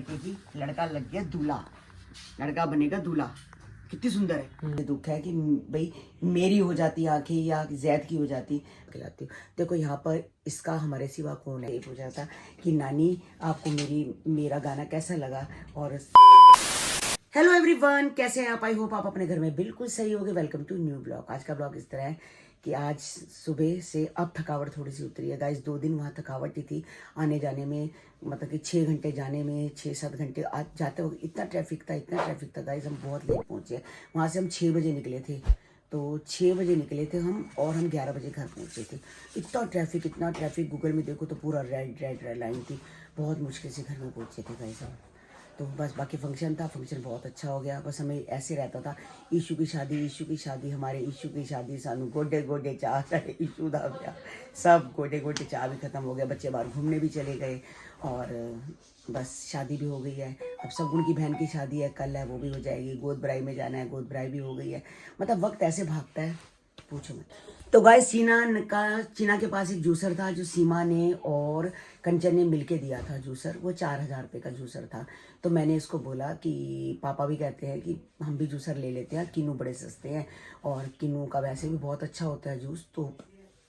कि लड़का लग गया दूल्हा, लड़का बनेगा दूल्हा। कितनी सुंदर है। दुख है कि भाई मेरी हो जाती आंखें या जैद की हो जाती खिलाती हूँ। देखो यहाँ पर इसका हमारे सिवा कौन है। हो जाता कि नानी आपको मेरा गाना कैसा लगा। और हेलो एवरीवन, कैसे हैं आप? आई होप आप अपने घर में बिल्कुल सही होगे। Welcome to new blog. आज का ब्लॉग इस तरह है कि आज सुबह से अब थकावट थोड़ी सी उतरी है गाइस। 2 दिन वहाँ थकावट ही थी आने जाने में, मतलब कि 6 घंटे जाने में, 6-7 घंटे आज जाते वक्त इतना ट्रैफिक था गाइस। हम बहुत लेट पहुँचे। वहाँ से हम 6 बजे निकले थे, तो 6 बजे निकले थे हम और हम 11 बजे घर पहुँचे थे। इतना ट्रैफिक गूगल में देखो तो पूरा रेड लाइन थी। बहुत मुश्किल से घर में पहुँचे थे गाइस हम। तो बस बाकी फंक्शन बहुत अच्छा हो गया। बस हमें ऐसे रहता था ईशू की शादी, हमारे ईशू की शादी, सानू गोडे गोडे चाह साढ़े ईशू दा गया, सब गोडे गोडे चाह भी ख़त्म हो गया। बच्चे बाहर घूमने भी चले गए और बस शादी भी हो गई है। अब सगुन की बहन की शादी है, कल है, वो भी हो जाएगी। गोद भराई में जाना है, गोद भराई भी हो गई है। मतलब वक्त ऐसे भागता है पूछो मत। तो गाइस चीना के पास एक जूसर था जो सीमा ने और कंचन ने मिलके दिया था जूसर। वो 4,000 रुपये का जूसर था। तो मैंने इसको बोला कि पापा भी कहते हैं कि हम भी जूसर ले लेते हैं, किन्नू बड़े सस्ते हैं और किन्नू का वैसे भी बहुत अच्छा होता है जूस, तो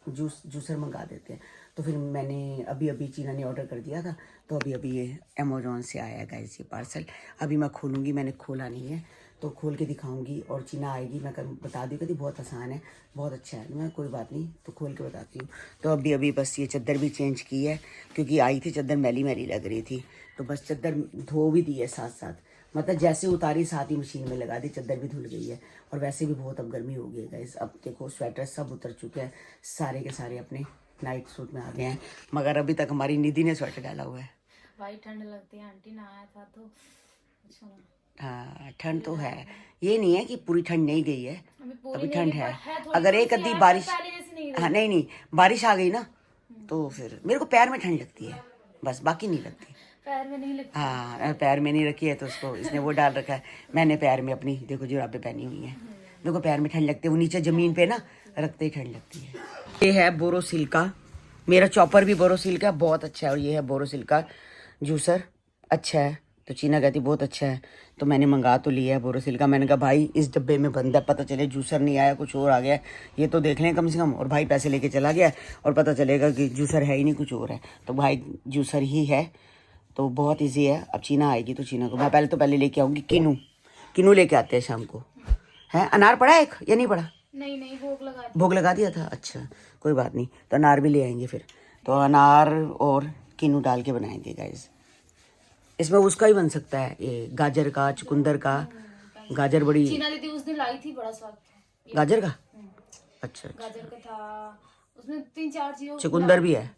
जूसर मंगा देते हैं। तो फिर मैंने अभी चीना ने ऑर्डर कर दिया था, तो अभी ये अमेज़ॉन से आया गाइस ये पार्सल। अभी मैं खोलूँगी, मैंने खोला नहीं है तो खोल के दिखाऊंगी और चीना आएगी। मैं बता दी कहती बहुत आसान है, बहुत अच्छा है। मैं कोई बात नहीं, तो खोल के बताती हूँ। तो अभी बस ये चादर भी चेंज की है क्योंकि आई थी चादर मैली लग रही थी, तो बस चादर धो भी दी है साथ साथ। मतलब जैसे उतारी साथ ही मशीन में लगा दी, चादर भी धुल गई है। और वैसे भी बहुत अब गर्मी हो गई है गाइस। अब देखो स्वेटर सब उतर चुके हैं, सारे के सारे अपने नाइट सूट में आ गए हैं, मगर अभी तक हमारी निधि ने स्वेटर डाला हुआ है। भाई ठंड लगती है, आंटी ना आया था तो अच्छा ना। हाँ ठंड तो है, ये नहीं है कि पूरी ठंड नहीं गई है, अभी ठंड है। थोड़ी अगर एक अद्धी बारिश, पहले जैसी नहीं रही। हाँ नहीं बारिश आ गई ना तो फिर मेरे को पैर में ठंड लगती है, बस बाकी नहीं लगती। पैर में नहीं लगती। हाँ पैर में नहीं रखी है तो उसको इसने वो डाल रखा है। मैंने पैर में अपनी देखो जुराबें पहनी हुई हैं। देखो पैर में ठंड लगती है, वो नीचे जमीन पे ना रखते ही ठंड लगती है। ये है बोरोसिल का, मेरा चॉपर भी बोरोसिल का बहुत अच्छा है। और ये है बोरोसिल का जूसर, अच्छा है। तो चीना कहती बहुत अच्छा है, तो मैंने मंगा तो लिया है बोरोसिल का। मैंने कहा भाई इस डब्बे में बंद है, पता चले जूसर नहीं आया कुछ और आ गया, ये तो देख लें कम से कम। और भाई पैसे लेके चला गया और पता चलेगा कि जूसर है ही नहीं, कुछ और है। तो भाई जूसर ही है, तो बहुत ईजी है। अब चीना आएगी तो चीना को मैं पहले लेके आऊँगी किनू लेके आते हैं शाम को। है अनार पड़ा एक या नहीं पड़ा? नहीं भोग लगा दिया था, अच्छा कोई बात नहीं, तो अनार भी ले आएंगे फिर। तो अनार और किन्नू डाल के बनाएंगे गाइस। इसमें उसका ही बन सकता है, ये गाजर का, चुकंदर का। गाजर बड़ी चीना दीदी उस दिन लाई थी, बड़ा स्वाद था गाजर का, अच्छा गाजर का था। उसमें 3-4 चीजों चुकंदर भी है,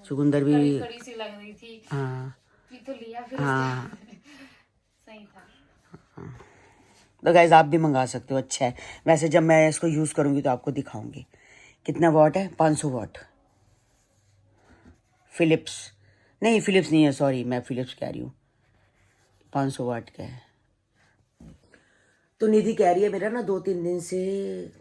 चुकंदर भी कड़ी सी लग रही थी। हाँ पी तो लिया फिर हाँ। सही था। तो गाइस आप भी मंगा सकते हो, अच्छा है। वैसे जब मैं इसको यूज़ करूँगी तो आपको दिखाऊंगी। कितना वाट है? 500 वाट। फिलिप्स नहीं है, सॉरी मैं फिलिप्स कह रही हूँ, 500 वाट का है। तो निधि कह रही है मेरा ना 2-3 दिन से,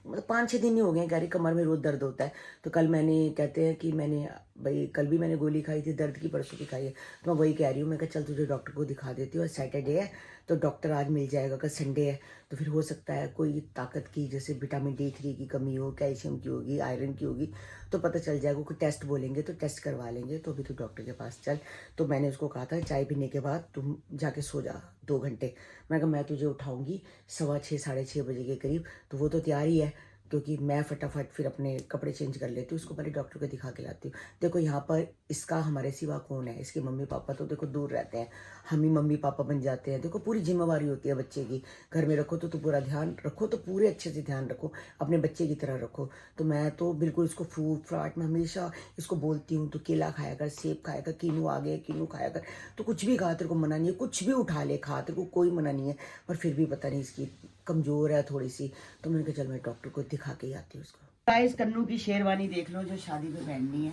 मतलब 5-6 दिन ही हो गए, कह रही कमर में रोज दर्द होता है। तो कल मैंने कहते हैं कि मैंने भाई कल भी मैंने गोली खाई थी दर्द की, परसों की खाई है। तो मैं वही कह रही हूँ, मैं कहा चल तुझे डॉक्टर को दिखा देती हूँ। सैटरडे है तो डॉक्टर आज मिल जाएगा, कल संडे है तो फिर हो सकता है कोई ताकत की, जैसे विटामिन D3 की कमी हो, कैल्शियम की होगी, आयरन की होगी, तो पता चल जाएगा। कोई टेस्ट बोलेंगे तो टेस्ट करवा लेंगे। तो अभी तो डॉक्टर के पास चल। तो मैंने उसको कहा था चाय पीने के बाद तुम जाके सो जा 2 घंटे। मैं कहा मैं तुझे उठाऊंगी 6:15 6:30 बजे के करीब। तो वो तो तैयार ही है, क्योंकि मैं फटाफट फिर अपने कपड़े चेंज कर लेती हूँ, उसको पहले डॉक्टर को दिखा के लाती हूँ। देखो यहाँ पर इसका हमारे सिवा कौन है। इसके मम्मी पापा तो देखो दूर रहते हैं, हम ही मम्मी पापा बन जाते हैं। देखो पूरी जिम्मेवारी होती है बच्चे की, घर में रखो तो पूरा ध्यान रखो, तो पूरे अच्छे से ध्यान रखो, अपने बच्चे की तरह रखो। तो मैं तो बिल्कुल इसको फ्रूट फ्राट में हमेशा इसको बोलती हूँ, तो केला खाया कर, सेब खाया कर, किन्नू आ गया किन्नू खाया कर। तो कुछ भी खा, तेरे को मना नहीं है, कुछ भी उठा ले खा, तेरे को कोई मना नहीं है। पर फिर भी पता नहीं इसकी कमज़ोर है थोड़ी सी, तो मैंने कहा चल मैं डॉक्टर को दिखा के ही आती हूँ उसको। गाइस कन्नू की शेरवानी देख लो जो शादी में पहननी है।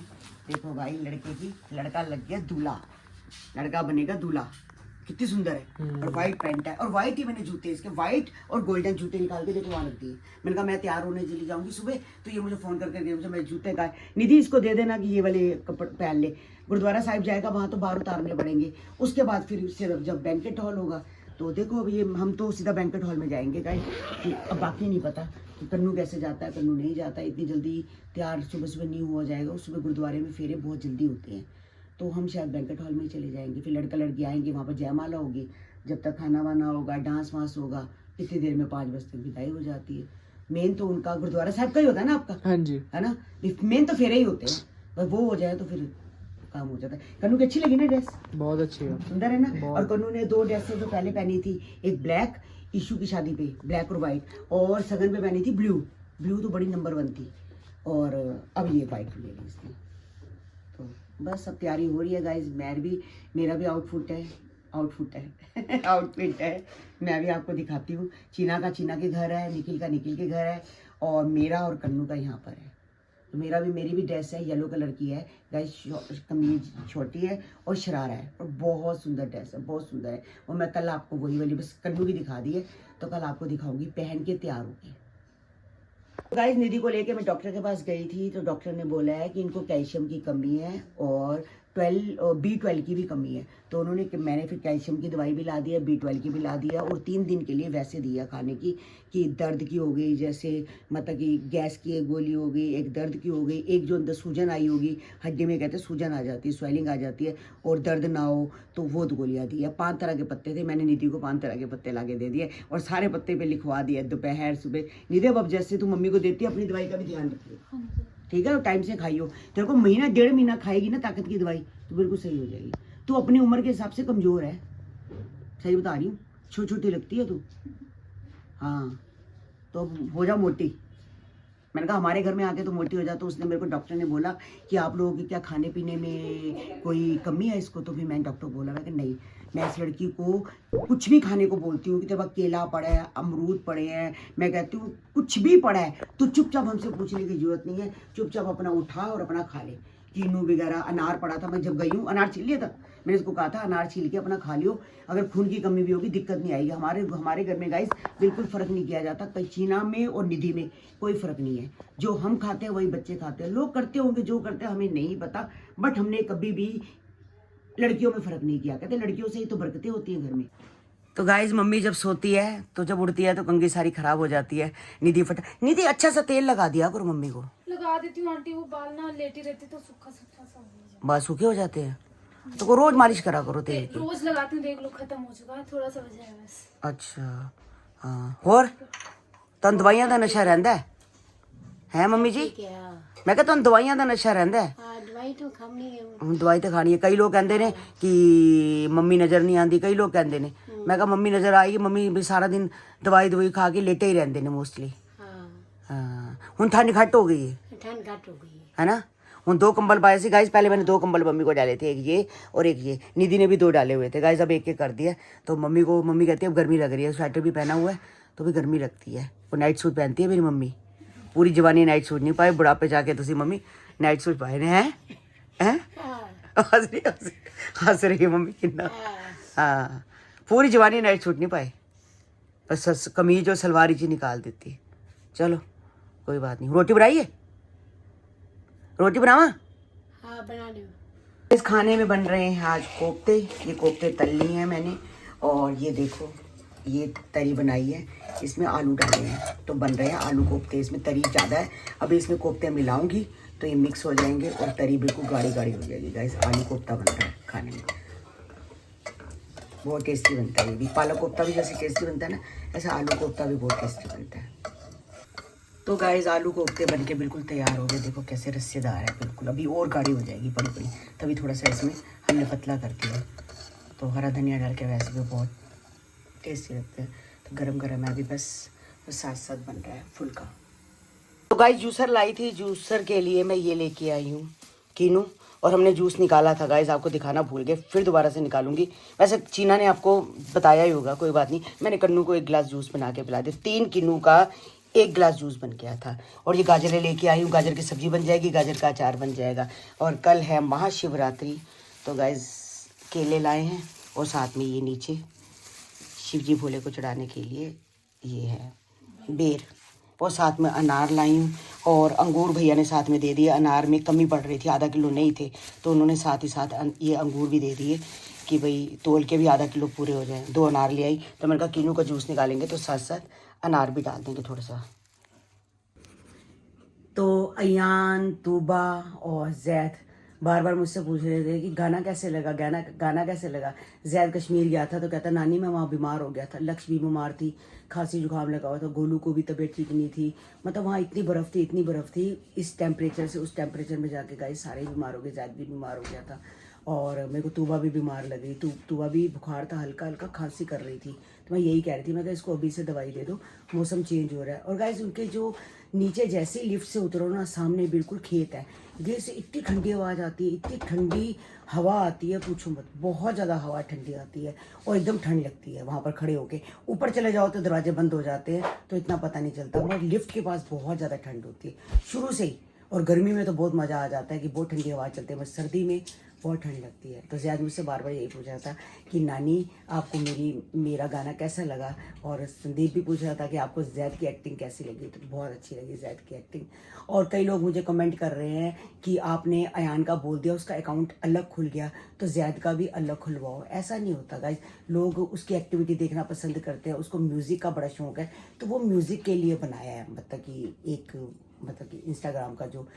देखो भाई लड़के की, लड़का लग गया दूल्हा, लड़का बनेगा दूल्हा। कितनी सुंदर है। और व्हाइट पैंट है और व्हाइट ही मैंने जूते इसके व्हाइट और गोल्डन जूते निकाल के देखो वहाँ रख दिए। मैंने कहा मैं तैयार होने चली जाऊंगी सुबह, तो ये मुझे फोन करके दे, मुझे मेरे जूते का निधि इसको दे देना कि ये वाले कपड़े पहन ले। गुरुद्वारा साहिब जाएगा वहाँ तो बाहर उतारने पड़ेंगे, उसके बाद फिर सिर्फ जब बैंकेट हॉल होगा तो देखो अब ये हम तो सीधा बैंकेट हॉल में जाएंगे गाइस। अब बाकी नहीं पता कि कन्नू कैसे जाता है, कन्नू नहीं जाता है। इतनी जल्दी तैयार सुबह सुबह नहीं हुआ जाएगा। उस सुबह गुरुद्वारे में फेरे बहुत जल्दी होते हैं, तो हम शायद बैंकेट हॉल में ही चले जाएंगे। फिर लड़का लड़की आएंगे, वहाँ पर जयमाला होगी, जब तक खाना वाना होगा, डांस वांस होगा, इतनी देर में 5 बजे तक विदाई हो जाती है। मेन तो उनका गुरुद्वारा साहब का ही होता है ना आपका, हाँ जी, है ना। मेन तो फेरे ही होते हैं, बस वो हो जाए तो फिर काम हो जाता है। कन्नू की अच्छी लगी ना ड्रेस, बहुत अच्छी है, सुंदर है ना। और कन्नू ने 2 ड्रेसें तो पहले पहनी थी, एक ब्लैक ईशू की शादी पे ब्लैक और वाइट, और सगन पे पहनी थी ब्लू। ब्लू तो बड़ी नंबर 1 थी, और अब ये वाइट ले ली इसने। तो बस अब तैयारी हो रही है गाइज। मेरा भी आउटफिट है। मैं भी आपको दिखाती हूँ। चीना के घर है, निखिल के घर है, और मेरा और कन्नू का यहाँ पर है। तो मेरी भी ड्रेस है, येलो कलर की है गाइस। कमीज छोटी है और शरारा है, और बहुत सुंदर ड्रेस है, बहुत सुंदर है। और मैं कल आपको वही वाली बस कन्नू की दिखा दी है, तो कल आपको दिखाऊंगी पहन के तैयार होगी। गाइस निधि को लेके मैं डॉक्टर के पास गई थी, तो डॉक्टर ने बोला है कि इनको कैल्शियम की कमी है और B12 की भी कमी है। तो मैंने फिर कैल्शियम की दवाई भी ला दी है, B12 की भी ला दी है, और 3 दिन के लिए वैसे दिया खाने की, कि दर्द की हो गई, जैसे मतलब कि गैस की एक गोली हो गई, एक दर्द की हो गई, एक जो अंदर सूजन आई होगी, हड्डी में कहते हैं सूजन आ जाती है, स्वेलिंग आ जाती है, और दर्द ना हो तो वो गोलियाँ दी है। 5 तरह के पत्ते थे, मैंने निधि को 5 तरह के पत्ते ला के दे दिए, और सारे पत्ते पे लिखवा दिए, दोपहर सुबह। निधि अब जैसे तू मम्मी को देती है, अपनी दवाई का भी ध्यान रखिए, ठीक है। टाइम से खाइयो। तेरे को महीना 1.5 महीना खाएगी ना ताकत की दवाई, तो बिल्कुल सही हो जाएगी। तू अपनी उम्र के हिसाब से कमजोर है, सही बता रही हूँ, छोटी लगती है तू। हाँ, तो हो जा मोटी। मैंने कहा हमारे घर में आके तो मोटी हो जा। तो उसने मेरे को, डॉक्टर ने बोला कि आप लोगों की क्या खाने पीने में कोई कमी है इसको। तो फिर मैंने डॉक्टर को बोला, मैं कि नहीं, मैं इस लड़की को कुछ भी खाने को बोलती हूँ कि तेरे पास केला पड़ा है, अमरूद पड़े हैं, मैं कहती हूँ कुछ भी पड़ा है तो चुपचाप हमसे पूछने की जरूरत नहीं है, चुपचाप अपना उठा और अपना खा ले। कीनू वगैरह, अनार पड़ा था, मैं जब गई हूँ अनार छील लिया था, मैंने इसको कहा था अनार छील के अपना खा लियो, अगर खून की कमी भी होगी दिक्कत नहीं आएगी। हमारे घर में गाइस बिल्कुल फ़र्क नहीं किया जाता, कहीं चीना में और निधि में कोई फ़र्क नहीं है। जो हम खाते हैं वही बच्चे खाते हैं। लोग करते होंगे जो करते हैं, हमें नहीं पता, बट हमने कभी भी लड़कियों में फ़र्क नहीं किया। कहते लड़कियों से ही तो बरकतें होती हैं घर में। तो गाइस मम्मी जब सोती है तो जब उड़ती है तो कंघी सारी खराब हो जाती है। निधि अच्छा सा तेल लगा दिया करो मम्मी को। लगा देती हूँ आंटी, वो बाल ना लेटी रहती तो सूखा सूखा सा हो जाता। बाल सूखे हो जाते हैं तो को रोज मालिश करा करो तेल की। रोज लगाती हूँ, देख लो खत्म हो चुका है, थोड़ा सा बचा है बस। अच्छा हाँ, और तुम दवाइयां का नशा रहता है मम्मी जी? मैं कहता तुम दवाइयां का नशा रहता है? दवाई तो खानी है, दवाई तो खानी है। कई लोग कहते हैं कि मम्मी नजर नहीं आती, कई लोग कहते हैं। मैं कहा मम्मी नजर आई, मम्मी भी सारा दिन दवाई खा के लेटे ही रहते हैं मोस्टली। हाँ, हुन ठंड घट हो गई है, ठंड घट हो गई है ना। उन 2 कंबल पाए थे गाइस, पहले मैंने 2 कंबल मम्मी को डाले थे, एक ये और एक ये। निधि ने भी 2 डाले हुए थे गाइस, अब एक कर दिया। तो मम्मी कहती है अब गर्मी लग रही है, स्वेटर भी पहना हुआ है तो भी गर्मी लगती है। वो नाइट सूट पहनती है मेरी मम्मी, पूरी जवानी नाइट सूट नहीं पाए, बुढ़ापे जाके तुसी मम्मी नाइट सूट पाए हैं। हंस रही है मम्मी कितना। हाँ, पूरी जवानी नाइट सूट नहीं पाए, बस कमीज और सलवार ही निकाल देती। चलो कोई बात नहीं। रोटी बनाइए, रोटी बनावा? हाँ बना लो। इस खाने में बन रहे हैं आज कोफ्ते। ये कोफ्ते तल लिए हैं मैंने, और ये देखो ये तरी बनाई है, इसमें आलू डाले हैं तो बन रहे हैं आलू कोफ्ते। इसमें तरी ज़्यादा है, अभी इसमें कोफ्ते मिलाऊंगी तो ये मिक्स हो जाएंगे और तरी बिल्कुल गाढ़ी गाढ़ी हो जाएगी गाइस। आलू कोफ्ता बन रहा है खाने में, बहुत टेस्टी बनता है। ये भी पालक कोफ्ता भी जैसे टेस्टी बनता है ना, ऐसा आलू कोफ्ता भी बहुत टेस्टी बनता है। तो गाइस आलू कोफ्ते बन के बिल्कुल तैयार हो गए, देखो कैसे रस्सेदार है बिल्कुल। अभी और गाढ़ी हो जाएगी बड़ी बड़ी, तभी थोड़ा सा इसमें हमने पतला कर दिया। तो हरा धनिया डाल के वैसे भी बहुत टेस्टी लगते हैं। तो गरम गरम है अभी, बस साथ साथ बन रहा है फुल्का। तो गाइस जूसर लाई थी, जूसर के लिए मैं ये लेके आई हूँ कीनू, और हमने जूस निकाला था गाइस, आपको दिखाना भूल गए, फिर दोबारा से निकालूंगी। वैसे चीना ने आपको बताया ही होगा, कोई बात नहीं। मैंने कन्नू को 1 गिलास जूस बना के पिला दिया, 3 किन्नू का 1 गिलास जूस बन गया था। और ये गाजरें लेके आई हूँ, गाजर की सब्जी बन जाएगी, गाजर का अचार बन जाएगा। और कल है महाशिवरात्रि, तो गाइस केले लाए हैं और साथ में ये नीचे शिव जी भोले को चढ़ाने के लिए ये है बेर, और साथ में अनार लाई हूँ और अंगूर भैया ने साथ में दे दिए। अनार में कमी पड़ रही थी, आधा किलो नहीं थे, तो उन्होंने साथ ही साथ ये अंगूर भी दे दिए कि भाई तोल के भी आधा किलो पूरे हो जाएं। 2 अनार ले आई, तो मैंने कहा किन्नू का जूस निकालेंगे तो साथ साथ अनार भी डाल देंगे थोड़ा सा। तो अयान, तूबा और जैद बार बार मुझसे पूछ रहे थे कि गाना कैसे लगा, गाना कैसे लगा। जैद कश्मीर गया था तो कहता नानी मैं वहाँ बीमार हो गया था, लक्ष्य भी बीमार थी, खांसी जुकाम लगा हुआ था, गोलू को भी तबीयत ठीक नहीं थी, मतलब वहाँ इतनी बर्फ़ थी, इस टेम्परेचर से उस टेम्परेचर में जाके गए सारे बीमार हो गए, जैद भी बीमार हो गया था और मेरे को तूबा भी बीमार लग रही, तूबा भी बुखार था, हल्का हल्का खांसी कर रही थी। तो मैं यही कह रही थी, मैं कहा इसको अभी से दवाई दे दो, मौसम चेंज हो रहा है। और गाइस उनके जो नीचे जैसे ही लिफ्ट से उतरो ना, सामने बिल्कुल खेत है, गेट से इतनी ठंडी आवाज़ आती है, इतनी ठंडी हवा आती है पूछो मत, बहुत ज़्यादा हवा ठंडी आती है और एकदम ठंड लगती है वहाँ पर खड़े होके। ऊपर चले जाओ तो दरवाजे बंद हो जाते हैं तो इतना पता नहीं चलता, मगर लिफ्ट के पास बहुत ज़्यादा ठंड होती है शुरू से ही। और गर्मी में तो बहुत मज़ा आ जाता है कि बहुत ठंडी हवा चलती है, बस सर्दी में बहुत ठंड लगती है। तो ज़्यादा मुझसे बार बार यही पूछा था कि नानी आपको मेरा गाना कैसा लगा, और संदीप भी पूछ रहा था कि आपको जैद की एक्टिंग कैसी लगी। तो बहुत अच्छी लगी जैद की एक्टिंग। और कई लोग मुझे कमेंट कर रहे हैं कि आपने अयान का बोल दिया, उसका अकाउंट अलग खुल गया तो जैद का भी अलग खुलवाओ। ऐसा नहीं होता गाइस, लोग उसकी एक्टिविटी देखना पसंद करते हैं, उसको म्यूज़िक का बड़ा शौक है तो वो म्यूज़िक के लिए बनाया है, मतलब कि इंस्टाग्राम का जो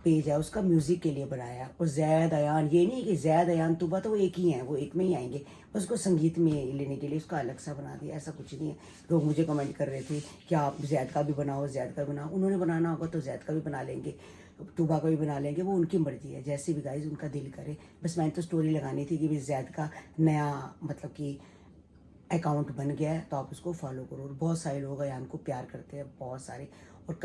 पेज है उसका म्यूज़िक के लिए बनाया। और जैद अयान, ये नहीं कि जैद अयान तूबा तो वो एक ही हैं, वो एक में ही आएंगे, बस उसको संगीत में लेने के लिए उसका अलग सा बना दिया, ऐसा कुछ नहीं है। लोग मुझे कमेंट कर रहे थे कि आप जैद का भी बनाओ, जैद का बनाओ। उन्होंने बनाना होगा तो जैद का भी बना लेंगे, तूबा का भी बना लेंगे, वो उनकी मर्जी है, जैसे भी गाइस उनका दिल करे। बस मैंने तो स्टोरी लगानी थी कि भाई जैद का नया मतलब कि अकाउंट बन गया है तो आप उसको फॉलो करो। और बहुत सारे लोग अयान को प्यार करते हैं, बहुत सारे, और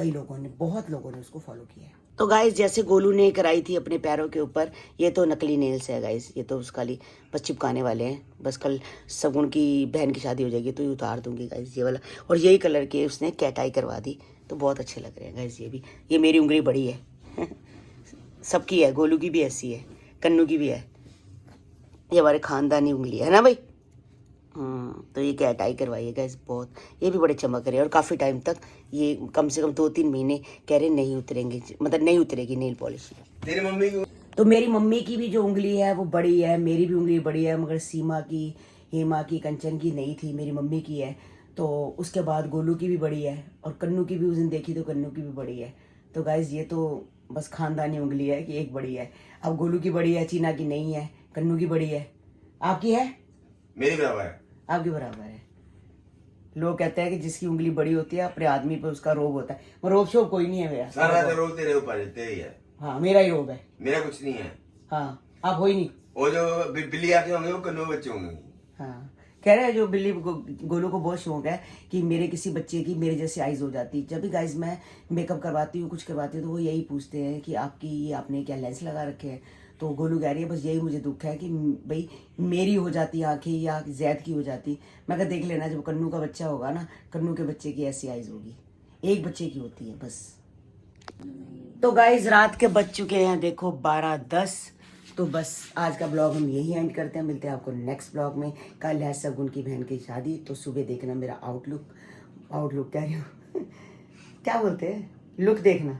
बहुत लोगों ने उसको फॉलो किया है। तो गाइस जैसे गोलू ने कराई थी अपने पैरों के ऊपर, ये तो नकली नेल्स है गाइस, ये तो खाली बस चिपकाने वाले हैं। बस कल सगुन की बहन की शादी हो जाएगी तो ये उतार दूंगी गाइस ये वाला। और यही कलर के उसने कैटाई करवा दी तो बहुत अच्छे लग रहे हैं गाइस। ये भी, ये मेरी उंगली बड़ी है सबकी है, गोलू की भी ऐसी है, कन्नू की भी है, ये हमारे खानदानी उंगली है ना भाई। तो ये कैटाई करवाइए गाइस, बहुत, ये भी बड़े चमक रहे हैं। और काफ़ी टाइम तक ये कम से कम 2-3 महीने कह रहे नहीं उतरेंगे, मतलब नहीं उतरेगी नेल पॉलिश। तेरी मम्मी की, तो मेरी मम्मी की भी जो उंगली है वो बड़ी है, मेरी भी उंगली बड़ी है, मगर सीमा की, हेमा की, कंचन की नहीं थी, मेरी मम्मी की है। तो उसके बाद गोलू की भी बड़ी है और कन्नू की भी उस दिन देखी तो कन्नू की भी बड़ी है। तो गाइज ये तो बस खानदानी उंगली है कि एक बड़ी है। अब गोलू की बड़ी है, चीना की नहीं है, कन्नू की बड़ी है, आपकी है, मेरी बराबर है, आपकी बराबर है। लोग कहते हैं कि जिसकी उंगली बड़ी होती है अपने आदमी पे उसका रोग होता है, पर रोग शोग कोई नहीं है मेरा, सारा रोग तेरे ऊपर तेरे ही है। हाँ मेरा ही रोग है, मेरा कुछ नहीं है। हाँ आप हो ही नहीं, वो जो बिल्ली आके होंगे वो कन्नू बच्चे होंगे। हाँ कह रहे हैं जो गोलू को बहुत शौक है कि मेरे किसी बच्चे की मेरे जैसे आइज हो जाती। जब भी गाइज मैं मेकअप करवाती हूँ, कुछ करवाती हूँ, तो वो यही पूछते हैं कि आपने क्या लेंस लगा रखे हैं। तो गोलू कह रही है बस यही मुझे दुख है कि भाई मेरी हो जाती आंखें या जैद की हो जाती। मैं कहा देख लेना जब कन्नू का बच्चा होगा ना, कन्नू के बच्चे की ऐसी आइज होगी, एक बच्चे की होती है बस। तो गाइज रात के बज चुके हैं देखो 12:10। तो बस आज का ब्लॉग हम यही एंड करते हैं, मिलते हैं आपको नेक्स्ट ब्लॉग में। कल है सगुन की बहन की शादी, तो सुबह देखना मेरा आउटलुक कह रही हूँ क्या बोलते हैं, लुक देखना।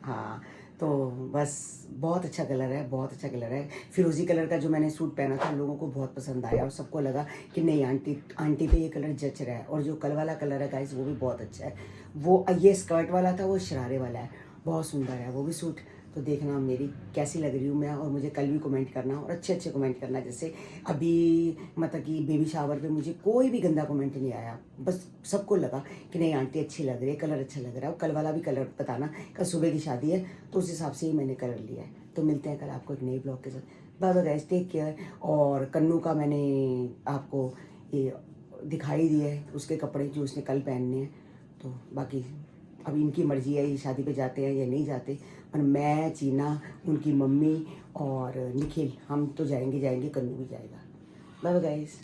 हाँ तो बस बहुत अच्छा कलर है, बहुत अच्छा कलर है। फिरोजी कलर का जो मैंने सूट पहना था लोगों को बहुत पसंद आया और सबको लगा कि नहीं आंटी पे ये कलर जच रहा है। और जो कल वाला कलर है गाइस वो भी बहुत अच्छा है। वो ये स्कर्ट वाला था, वो शरारे वाला है, बहुत सुंदर है वो भी सूट। तो देखना मेरी कैसी लग रही हूँ मैं, और मुझे कल भी कमेंट करना, और अच्छे अच्छे कमेंट करना। जैसे अभी मतलब कि बेबी शावर पे मुझे कोई भी गंदा कमेंट नहीं आया, बस सबको लगा कि नहीं आंटी अच्छी लग रही है, कलर अच्छा लग रहा है। और कल वाला भी कलर बताना, कल सुबह की शादी है तो उस हिसाब से ही मैंने कलर लिया है। तो मिलते हैं कल आपको एक नई ब्लॉग के साथ। Bye bye guys, take care. और कन्नू का मैंने आपको ये दिखाई दिया है उसके कपड़े जो उसने कल पहनने हैं। तो बाकी अब इनकी मर्जी है, ये शादी पे जाते हैं या नहीं जाते, पर मैं, चीना, उनकी मम्मी और निखिल हम तो जाएंगे, कन्नू भी जाएगा। Bye bye guys.